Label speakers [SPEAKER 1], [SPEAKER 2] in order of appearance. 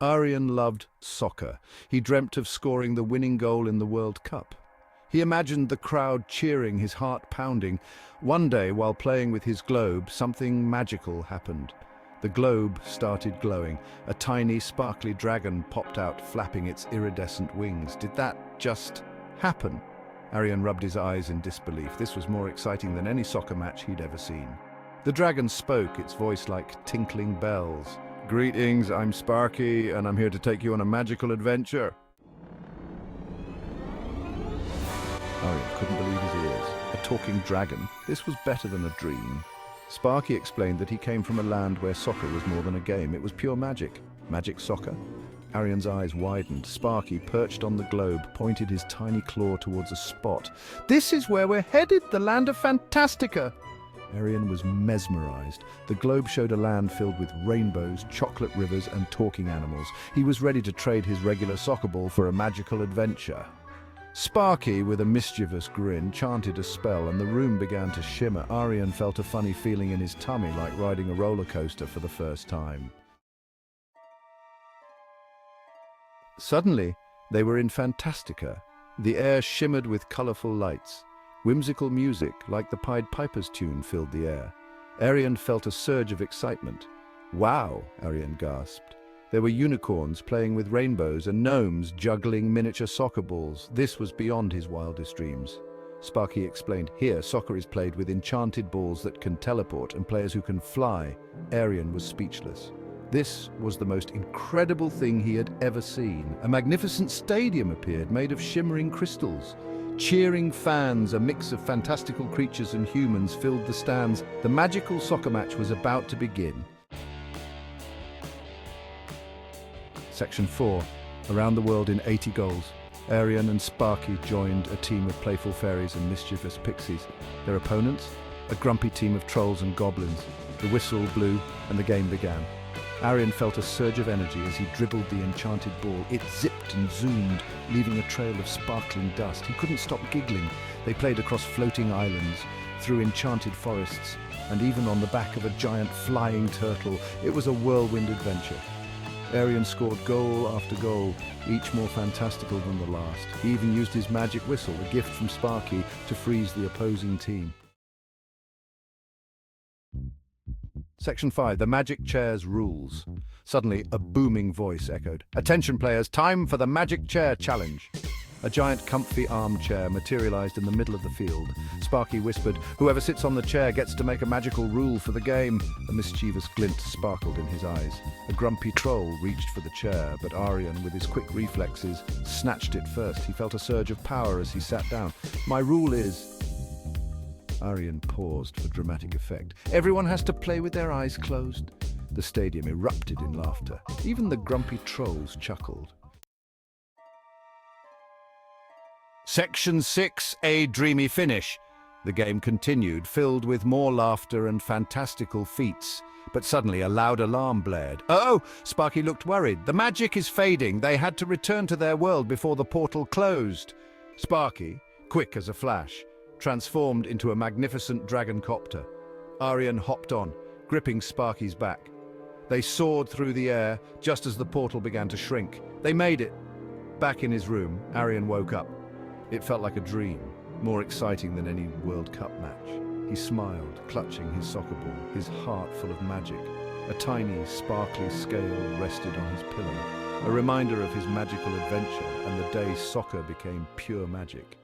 [SPEAKER 1] Aryan loved soccer. He dreamt of scoring the winning goal in the World Cup. He imagined the crowd cheering, his heart pounding. One day, while playing with his globe, something magical happened. The globe started glowing. A tiny, sparkly dragon popped out, flapping its iridescent wings. Did that just happen? Aryan rubbed his eyes in disbelief. This was more exciting than any soccer match he'd ever seen. The dragon spoke, its voice like tinkling bells. "Greetings, I'm Sparky, and I'm here to take you on a magical adventure." Aryan couldn't believe his ears. A talking dragon? This was better than a dream. Sparky explained that he came from a land where soccer was more than a game. It was pure magic. Magic soccer? Aryan's eyes widened. Sparky, perched on the globe, pointed his tiny claw towards a spot. "This is where we're headed, the land of Fantastica!" Aryan was mesmerized. The globe showed a land filled with rainbows, chocolate rivers, and talking animals. He was ready to trade his regular soccer ball for a magical adventure. Sparky, with a mischievous grin, chanted a spell, and the room began to shimmer. Aryan felt a funny feeling in his tummy, like riding a roller coaster for the first time. Suddenly, they were in Fantastica. The air shimmered with colorful lights. Whimsical music, like the Pied Piper's tune, filled the air. Aryan felt a surge of excitement. "Wow," Aryan gasped. There were unicorns playing with rainbows and gnomes juggling miniature soccer balls. This was beyond his wildest dreams. Sparky explained, "Here, soccer is played with enchanted balls that can teleport and players who can fly." Aryan was speechless. This was the most incredible thing he had ever seen. A magnificent stadium appeared, made of shimmering crystals. Cheering fans, a mix of fantastical creatures and humans, filled the stands. The magical soccer match was about to begin. Section 4. Around the world in 80 goals. Aryan and Sparky joined a team of playful fairies and mischievous pixies. Their opponents? A grumpy team of trolls and goblins. The whistle blew and the game began. Aryan felt a surge of energy as he dribbled the enchanted ball. It zipped and zoomed, leaving a trail of sparkling dust. He couldn't stop giggling. They played across floating islands, through enchanted forests, and even on the back of a giant flying turtle. It was a whirlwind adventure. Aryan scored goal after goal, each more fantastical than the last. He even used his magic whistle, a gift from Sparky, to freeze the opposing team. Section 5. The Magic Chair's Rules. Suddenly, a booming voice echoed. "Attention players, time for the Magic Chair Challenge." A giant comfy armchair materialized in the middle of the field. Sparky whispered, "Whoever sits on the chair gets to make a magical rule for the game." A mischievous glint sparkled in his eyes. A grumpy troll reached for the chair, but Aryan, with his quick reflexes, snatched it first. He felt a surge of power as he sat down. "My rule is..." Aryan paused for dramatic effect. "Everyone has to play with their eyes closed." The stadium erupted in laughter. Even the grumpy trolls chuckled. Section 6. A Dreamy Finish. The game continued, filled with more laughter and fantastical feats. But suddenly a loud alarm blared. "Oh!" Sparky looked worried. "The magic is fading. They had to return to their world before the portal closed." Sparky, quick as a flash, transformed into a magnificent dragon copter. Aryan hopped on, gripping Sparky's back. They soared through the air just as the portal began to shrink. They made it. Back in his room, Aryan woke up. It felt like a dream, more exciting than any World Cup match. He smiled, clutching his soccer ball, his heart full of magic. A tiny, sparkly scale rested on his pillow, a reminder of his magical adventure and the day soccer became pure magic.